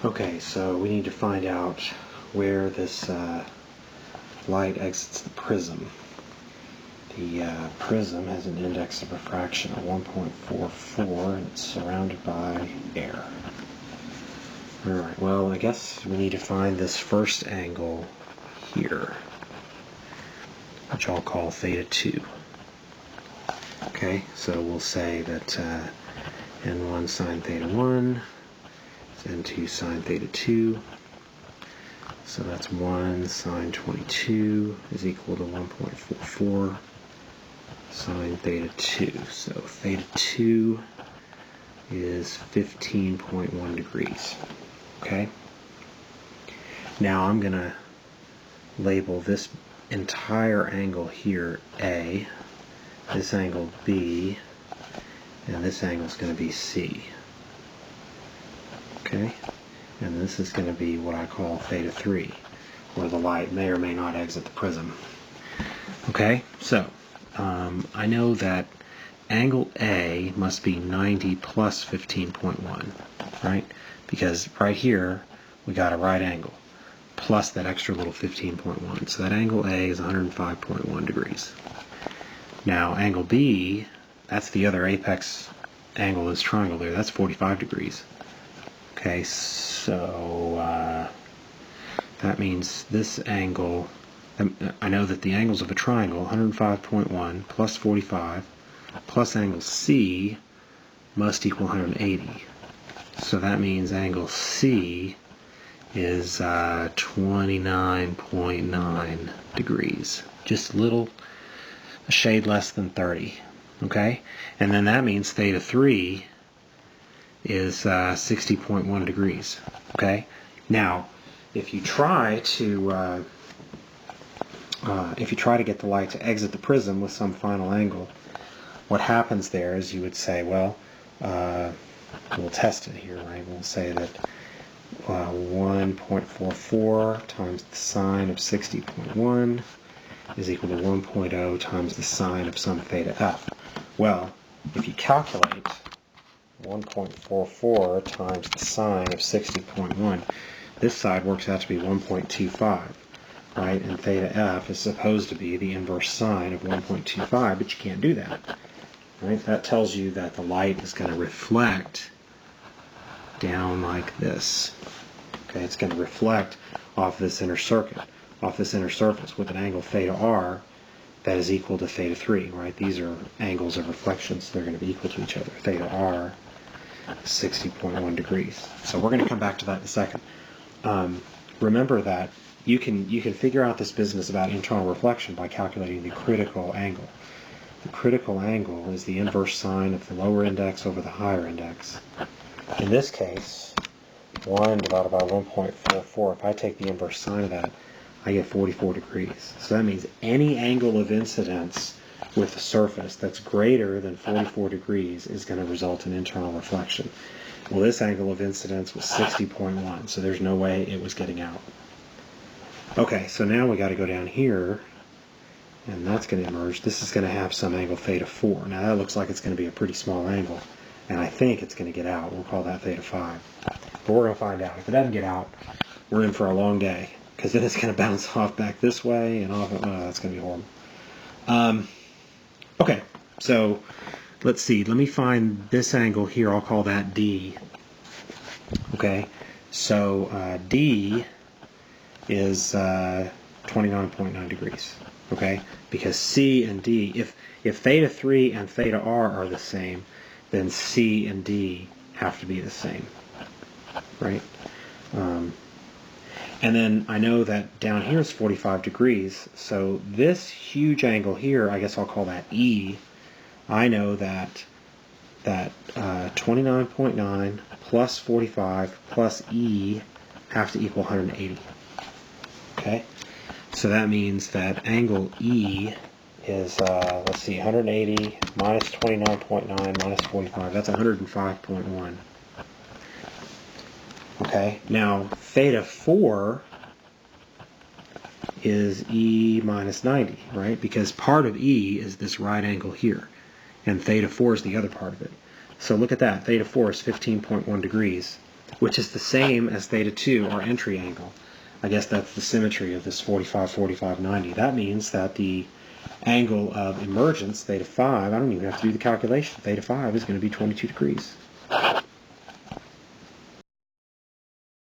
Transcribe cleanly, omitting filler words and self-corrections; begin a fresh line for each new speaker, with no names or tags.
Okay, so we need to find out where this light exits the prism. The prism has an index of refraction of 1.44 and it's surrounded by air. Alright, well, I guess we need to find this first angle here, which I'll call theta 2. Okay, so we'll say that n1 sine theta 1 is n2 sine theta 2. So that's 1 sine 22 is equal to 1.44 sine theta 2. So theta 2 is 15.1 degrees. Okay? Now I'm going to label this entire angle here A, this angle B, and this angle is going to be C. Okay? And this is going to be what I call theta 3, where the light may or may not exit the prism. Okay? So, I know that angle A must be 90 plus 15.1, right? Because right here, we got a right angle, plus that extra little 15.1. So that angle A is 105.1 degrees. Now, angle B, that's the other apex angle of this triangle there, that's 45 degrees. Okay, so that means this angle, I know that the angles of a triangle, 105.1 plus 45 plus angle C must equal 180. So that means angle C is 29.9 degrees. Just a shade less than 30. Okay? And then that means theta 3 is 60.1 degrees. Okay? Now, if you try to get the light to exit the prism with some final angle, what happens there is you would say, well, we'll test it here, right? We'll say that 1.44 times the sine of 60.1 is equal to 1.0 times the sine of some theta f. Well, if you calculate 1.44 times the sine of 60.1, this side works out to be 1.25, right? And theta f is supposed to be the inverse sine of 1.25, but you can't do that, right? That tells you that the light is going to reflect down like this. Okay, it's going to reflect off this inner circuit, off this inner surface with an angle theta r that is equal to theta 3, right? These are angles of reflection, so they're going to be equal to each other. Theta r is 60.1 degrees. So we're going to come back to that in a second. Remember that you can figure out this business about internal reflection by calculating the critical angle. The critical angle is the inverse sine of the lower index over the higher index. In this case, 1 divided by 1.44, if I take the inverse sine of that, I get 44 degrees. So that means any angle of incidence with the surface that's greater than 44 degrees is going to result in internal reflection. Well, this angle of incidence was 60.1, so there's no way it was getting out. Okay, so now we got to go down here, and that's going to emerge. This is going to have some angle theta 4. Now that looks like it's going to be a pretty small angle, and I think it's going to get out. We'll call that theta 5. But we're going to find out. If it doesn't get out, we're in for a long day, because then it's going to bounce off back this way, and off. That's going to be horrible. Okay, so let's see. Let me find this angle here. I'll call that D. Okay, so D is 29.9 degrees. Okay, because C and D, if theta 3 and theta r are the same, then C and D have to be the same, right? And then I know that down here is 45 degrees, so this huge angle here, I guess I'll call that E. I know that 29.9 plus 45 plus E have to equal 180. Okay? So that means that angle E is, let's see, 180 minus 29.9 minus 45. That's 105.1. Okay, now theta 4 is E minus 90, right? Because part of E is this right angle here, and theta 4 is the other part of it. So look at that. Theta 4 is 15.1 degrees. which is the same as theta 2, our entry angle. I guess that's the symmetry of this 45, 45, 90. That means that the angle of emergence, theta 5, I don't even have to do the calculation. Theta 5 is going to be 22 degrees.